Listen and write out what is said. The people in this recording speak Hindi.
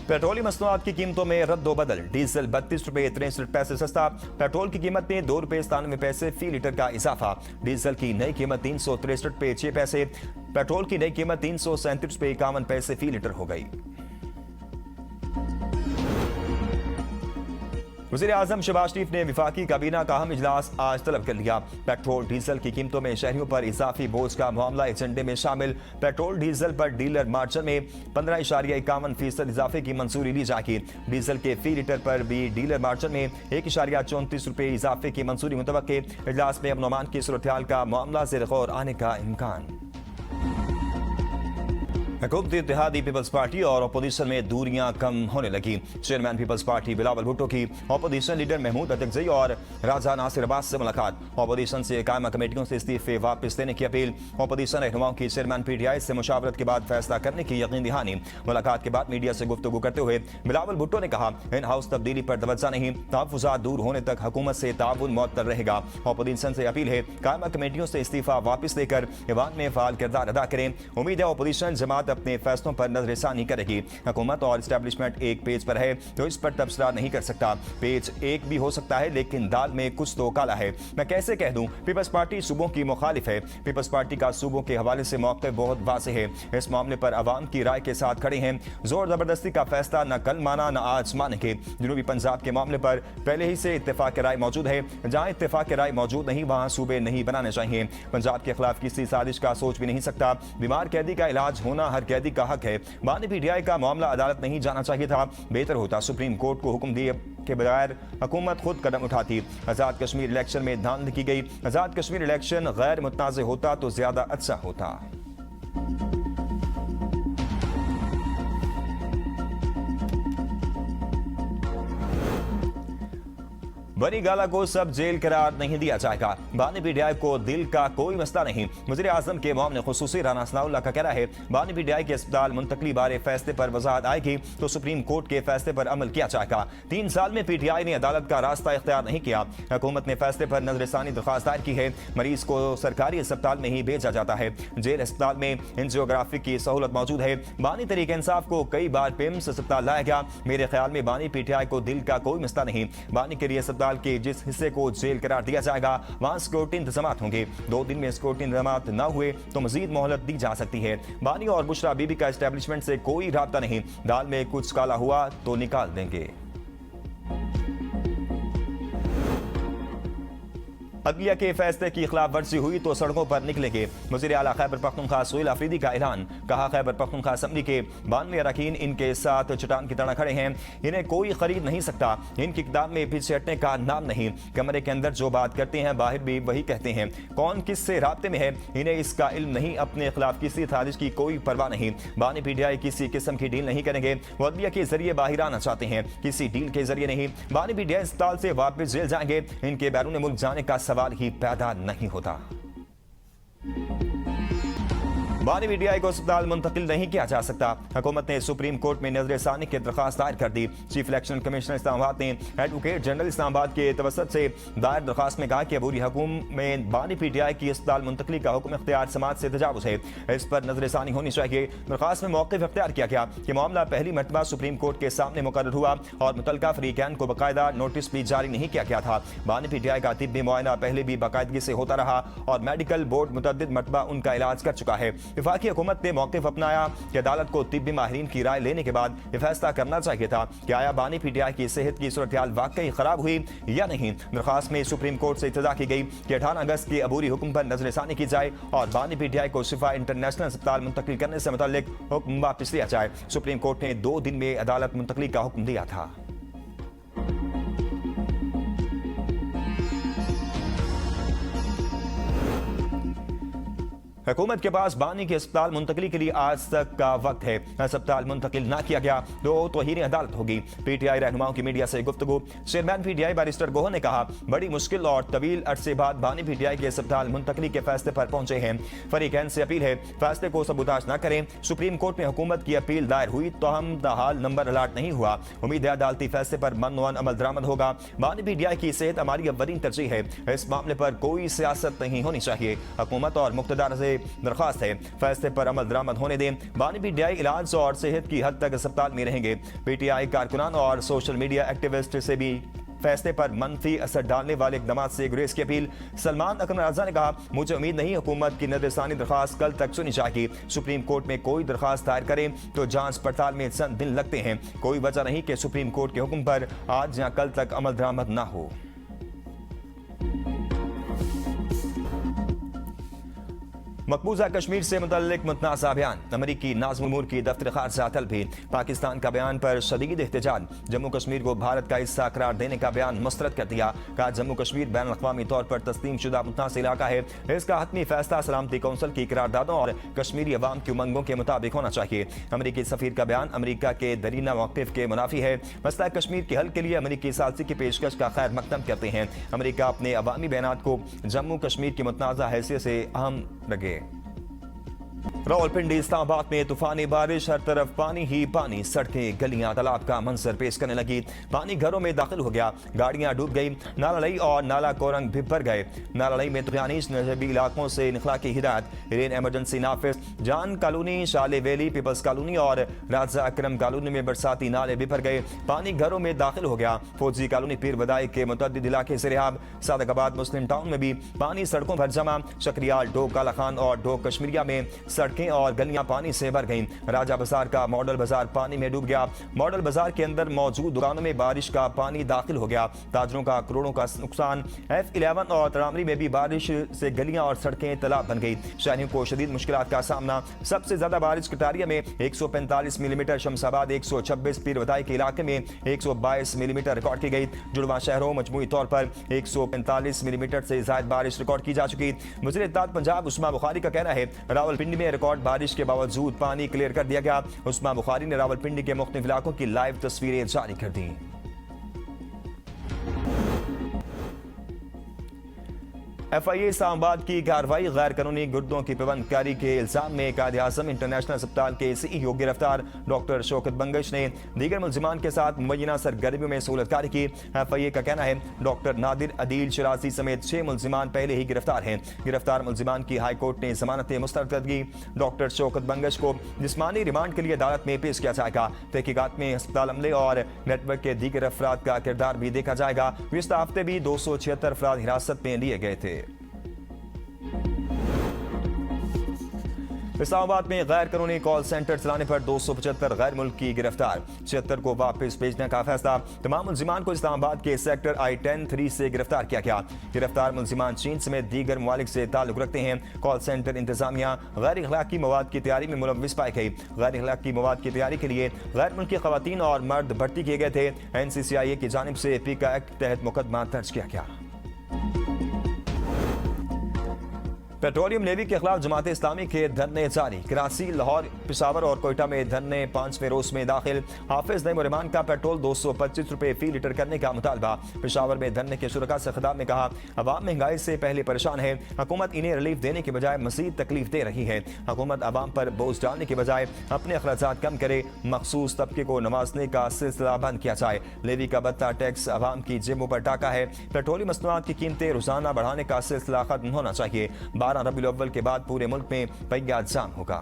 पेट्रोलियम मसनूआत की कीमतों में रद्दोबदल। डीजल 32 रुपए 63 पैसे सस्ता। पेट्रोल की कीमत में 2 रुपए 97 पैसे फी लीटर का इजाफा। डीजल की नई कीमत 363 रुपए 6 पैसे। पेट्रोल की नई कीमत 337 रुपए 51 पैसे फी लीटर हो गई। वज़ीर आज़म शहबाज शरीफ ने विफाकी काबीना का अहम इजलास आज तलब कर लिया। पेट्रोल डीजल की कीमतों में शहरियों पर इजाफी बोझ का मामला एजेंडे में शामिल। पेट्रोल डीजल पर डीलर मार्जिन में 15.51% इजाफे की मंजूरी ली जाएगी। डीजल के फी लीटर पर भी डीलर मार्जिन में 1.34 रुपए इजाफे की मंजूरी मुतवक्के। इजलास में अमन अमान की सूरत हाल का मामला ज़ेर गौर आने का इम्कान। हुकूमती इत्तेहादी पीपल्स पार्टी और अपोजिशन में दूरियां कम होने लगी। Chairman people's party Bilawal Bhutto की अपोजिशन लीडर महमूद अतिकजई और राजा नासिर अब्बास से मुलाकात। अपोजिशन से कायमा कमेटियों से इस्तीफे वापस लेने की अपील। अपोजिशन रहनुमाओं की चेयरमैन PTI से मुशावरत के बाद फैसला करने की यकीन दहानी। मुलाकात के बाद मीडिया से गुफ्तगू करते हुए बिलावल भुट्टो ने कहा, इन हाउस तब्दीली पर तवज्जो नहीं, तहफ़्फ़ुज़ात दूर होने तक हुकूमत से ताउन मुअत्तल रहेगा। अपोजिशन से अपील है, कायमा कमेटियों से इस्तीफा वापस लेकर ईवान में फ़ाल किरदार अदा करें। उम्मीद है अपोजिशन जमात अपने फैसलों पर नजरसानी करेगी। हुकूमत और एस्टेब्लिशमेंट एक पेज पर है तो इस पर तबसरा नहीं कर सकता। पेज एक भी हो सकता है लेकिन दाल में कुछ तो काला है। मैं कैसे कह दूं, पीपल्स पार्टी सूबों की मुखालिफ है। पीपल्स पार्टी का सूबों के हवाले से मौक़िफ़ बहुत वाज़ेह है। इस मामले पर अवाम की राय के साथ खड़े हैं। जोर जबरदस्ती का फैसला न कल माना न आज मानेंगे। जनूबी पंजाब के मामले पर पहले ही से इत्तेफाक राय मौजूद है। जहां इत्तेफाक राय मौजूद नहीं वहां सूबे नहीं बनाने चाहिए। पंजाब के खिलाफ किसी साजिश का सोच भी नहीं सकता। बीमार कैदी का इलाज होना हर कैदी का हक है। बानी PTI का मामला अदालत नहीं जाना चाहिए था। बेहतर होता सुप्रीम कोर्ट को हुक्म दिए के बगैर हुकूमत खुद कदम उठाती। आज़ाद कश्मीर इलेक्शन में धांधली की गई। आज़ाद कश्मीर इलेक्शन गैर मुतनाज़ होता तो ज्यादा अच्छा होता। बनी गाला को सब जेल करार नहीं दिया जाएगा। बानी PTI को दिल का कोई मसला नहीं। वज़ीर आज़म के मामले खुसूसी राना सनाउल्लाह का कहना है, बानी PTI के अस्पताल मुंतकली बारे फैसले पर वजाहत आएगी तो सुप्रीम कोर्ट के फैसले पर अमल किया जाएगा। 3 साल में PTI ने अदालत का रास्ता इख्तियार नहीं किया। हुकूमत ने फैसले पर नजरसानी दरख्वास्त दायर की है। मरीज को सरकारी अस्पताल में ही भेजा जाता है। जेल अस्पताल में एंजियोग्राफी की सहूलत मौजूद है। बानी तहरीक इंसाफ को कई बार पिम्स अस्पताल लाया गया। मेरे ख्याल में बानी PTI को दिल का कोई मसला नहीं। बानी के लिए अस्पताल के जिस हिस्से को जेल करार दिया जाएगा वहां सिक्योरिटी इंतजाम होंगे। 2 दिन में सिक्योरिटी इंतजाम न हुए तो मजीद मोहलत दी जा सकती है। बानी और बुशरा बीबी का एस्टेब्लिशमेंट से कोई राब्ता नहीं। दाल में कुछ काला हुआ तो निकाल देंगे। अदलिया के फैसले की खिलाफ वर्जी हुई तो सड़कों पर निकलेंगे। वज़ीर आला खैबर पख्तूनख्वा सुहेल आफरीदी का ऐलान। कहा, खैबर पख्तूनख्वा असेंबली के 92 अरकान इनके साथ चट्टान की तरह खड़े हैं। इन्हें कोई खरीद नहीं सकता। इनकी किताब में पीछे हटने का नाम नहीं। कमरे के अंदर जो बात करते हैं बाहर भी वही कहते हैं। कौन किससे राब्ते में है इन्हें इसका इल्म नहीं। अपने खिलाफ किसी साजिश की कोई परवाह नहीं। बानी PTI किसी किस्म की डील नहीं करेंगे। वो अदलिया के जरिए बाहर आना चाहते हैं, किसी डील के जरिए नहीं। बानी PTI अस्पताल से वापस जेल जाएंगे। इनके बैरून मुल्क जाने का सवाल ही पैदा नहीं होता। बानी PTI को अस्पताल मुंतकिल नहीं किया जा सकता। हुकूमत ने सुप्रीम कोर्ट में नजरसानी की दरख्वास्त दायर कर दी। चीफ इलेक्शन कमिश्नर इस्लामाबाद ने एडवोकेट जनरल इस्लामाबाद के तवसत से दायर दरख्वास्त में कहा कि अबूरी हुकूम में बानी PTI की अस्पताल मुंतकिली का हुक्म इख्तियार समाज से तजावुज़ है। इस पर नजरसानी होनी चाहिए। दरख्वास्त में मौक़िफ़ इख्तियार किया गया कि मामला पहली मरतबा सुप्रीम कोर्ट के सामने मुकर्रर हुआ और मुतल्लिका फरीक़ैन को बाकायदा नोटिस भी जारी नहीं किया गया था। बानी PTI का तिब्बी मुआयना पहले भी बाकायदगी से होता रहा और मेडिकल बोर्ड मुतअद्दिद मरतबा उनका इलाज कर चुका है। वफाकी हुकूमत ने मौक़िफ़ अपनाया कि अदालत को तिब्बी माहिरीन की राय लेने के बाद यह फैसला करना चाहिए था कि आया बानी PTI की सेहत की सूरत हाल वाकई खराब हुई या नहीं। दरख्वास्त में सुप्रीम कोर्ट से इल्तिजा की गई कि 18 अगस्त के अबूरी हुक्म पर नजरसानी की जाए और बानी PTI को सिफा इंटरनेशनल अस्पताल मुंतकिल करने से मुतल्लिक हुक्म वापस लिया जाए। सुप्रीम कोर्ट ने 2 दिन में अदालत मुंतकिली का हुक्म दिया था। हुकूमत के पास बानी के अस्पताल मुंतकली के लिए आज तक का वक्त है। अस्पताल मुंतकिल ना किया गया तो तौहीन अदालत होगी। PTI रहनुमाओं की मीडिया से गुफ्तगू। चेयरमैन PTI बैरिस्टर गोहर ने कहा, बड़ी मुश्किल और तवील अरसे बाद बानी PTI के अस्पताल मुंतकली के फैसले पर पहुंचे हैं। फरीकैन से अपील है फैसले को सबूताज न करें। सुप्रीम कोर्ट में हुकूमत की अपील दायर हुई तो हम दहाल नंबर अलाट नहीं हुआ। उम्मीद है अदालती फैसले पर मनोअन अमल दरामद होगा। बानी PTI की सेहत हमारी अव्वलीन तरजीह है। इस मामले पर कोई सियासत नहीं होनी चाहिए। हुकूमत और मुक्तदार से से दरख्वास्त है फैसले पर अमल दरामद होने दें। बानी पीटीआई इलाज और सेहत की हद तक अस्पताल में रहेंगे। पीटीआई कारकुनान और सोशल मीडिया एक्टिविस्ट से भी फैसले पर मनफी असर डालने वाले इकदाम से गुरेज की अपील। सलमान अकरम राजा ने कहा, मुझे उम्मीद नहीं हुकूमत की नजरसानी दरख्वास्त कल तक सुनी जाएगी। सुप्रीम कोर्ट में कोई दरख्वास्त दायर करें तो जांच पड़ताल में चंद दिन लगते हैं। कोई वजह नहीं कि सुप्रीम कोर्ट के हुक्म पर आज या कल तक अमल दरामद न हो। मकबूजा कश्मीर से मुतल्लिक मुतनाज़ा बयान। अमरीकी नाज़िम उमूर की दफ्तर खारजा तलबी। पाकिस्तान का बयान पर शदीद एहतजाज। जम्मू कश्मीर को भारत का हिस्सा करार देने का बयान मुस्तरद कर दिया। कहा, जम्मू कश्मीर बैन अक़वामी तौर पर तस्लीम शुदा मुतनाज़ इलाका है। इसका हतमी फैसला सलामती कौंसिल की करारदादों और कश्मीरी अवाम की उमंगों के मुताबिक होना चाहिए। अमरीकी सफ़ीर का बयान अमरीका के दरीना मौक़िफ़ के मुनाफी है। मसला कश्मीर के हल के लिए अमरीकी सालसी की पेशकश का खैर मकदम करते हैं। अमरीका अपने अवामी बयानात को जम्मू कश्मीर की मुतनाज़ा हैसियत से अहम रखे। रावलपिंडी इस्लामाबाद में तूफानी बारिश, हर तरफ पानी ही पानी, सड़कें गलियां तालाब का मंजर पेश करने लगी। पानी घरों में दाखिल हो गया, गाड़ियां डूब गई। नालालई और नाला कोरंग भी भर गए। नालालई में तुगयानीश नजबी इलाकों से निखला की हिदायत। रेन एमरजेंसी नाफिज। जान कॉलोनी, शाले वैली, पीपल्स कॉलोनी और राजा अकरम कॉलोनी में बरसाती नाले भी भर गए। पानी घरों में दाखिल हो गया। फौजी कॉलोनी, पीर बदाई के मुतअद्दिद इलाके से रिहाब। सादकाबाद मुस्लिम टाउन में भी पानी सड़कों पर जमा। शक्रियाल, डोक काला खान और डोक कश्मीरिया में सड़कें और गलियां पानी से भर गईं। राजा बाजार का मॉडल बाजार पानी में डूब गया। मॉडल बाजार के अंदर मौजूद दुकानों में बारिश का पानी दाखिल हो गया। ताजरों का करोड़ों का नुकसान। F11 और तरामरी में भी बारिश से गलियां और सड़कें तालाब बन गई। शहरियों को शदीद मुश्किलात का सामना। सबसे ज्यादा बारिश कटारिया में 145 मिलीमीटर, शमशाबाद 126, पीर बदाई के इलाके में 122 मिलीमीटर रिकॉर्ड की गई। जुड़वा शहरों मजमूई तौर पर 145 मिलीमीटर से ज्यादा बारिश रिकॉर्ड की जा चुकी। वज़ीर इत्तेहाद पंजाब उस्मा बुखारी का कहना है, रावलपिंडी में रिकॉर्ड बारिश के बावजूद पानी क्लियर कर दिया गया। उस्मा बुखारी ने रावलपिंडी के मुख्तलिफ इलाकों की लाइव तस्वीरें जारी कर दी। FIA इस्लामाबाद की कार्रवाई। गैर कानूनी गुर्दों की पाबंदकारी के इल्जाम में कायदे आज़म इंटरनेशनल अस्पताल के CEO गिरफ्तार। डॉक्टर शौकत बंगश ने दीगर मुलजिमान के साथ मुबैना सरगर्मियों में सहूलतकारी की। FIA का कहना है, डॉक्टर नादिर अदील शराजी समेत 6 मुलजिमान पहले ही गिरफ्तार हैं। गिरफ्तार मुलजिमान की हाई कोर्ट ने जमानतें मुस्तरद कर दी। डॉक्टर शौकत बंगश को जिस्मानी रिमांड के लिए अदालत में पेश किया जाएगा। तहकीकात में अस्पताल अमले और नेटवर्क के दीगर अफराद का किरदार भी देखा जाएगा। गुज़िश्ता हफ्ते भी 276 अफराद हिरासत में लिए गए थे। इस्लामाबाद में गैर कानूनी कॉल सेंटर चलाने पर 275 गैर मुल्की गिरफ्तार। 76 को वापस भेजने का फैसला। तमाम मुलजिमान को इस्लामाबाद के सेक्टर I-10-3 से गिरफ्तार किया गया। गिरफ्तार मुलजिमान चीन समेत दीगर ममालिक से ताल्लुक रखते हैं। कॉल सेंटर इंतजामिया गैर इखलाकी मवाद की तैयारी में मुलव्विस पाई गई। गैर इखलाकी मवाद की तैयारी के लिए गैर मुल्की खवातीन और मर्द भर्ती किए गए थे। NCCIA की जानिब से PICA एक्ट तहत मुकदमा दर्ज किया गया। पेट्रोलियम नेवी के खिलाफ जमात इस्लामी के धरने जारी। कराची, लाहौर, पिशावर और कोयटा में धरने 5वें रोज में दाखिल। हाफिज नईम रहमान का पेट्रोल 225 रुपए फी लीटर करने का मुतालबा। पिशावर में धरने के शुरका से खिताब में कहा, अवाम महंगाई से पहले परेशान है। हुकूमत इन्हें रिलीफ देने के बजाय मजीद तकलीफ दे रही है। हुकूमत अवाम पर बोझ डालने के बजाय अपने अखराजात कम करे। मखसूस तबके को नवाजने का सिलसिला बंद किया जाए। लेवी का बत्ता टैक्स अवाम की जेबों पर टाका है। पेट्रोलियम मसनूआत की कीमतें रोजाना बढ़ाने का सिलसिला खत्म होना चाहिए। 12 रबीउल अव्वल के बाद पूरे मुल्क में पहिया जाम होगा।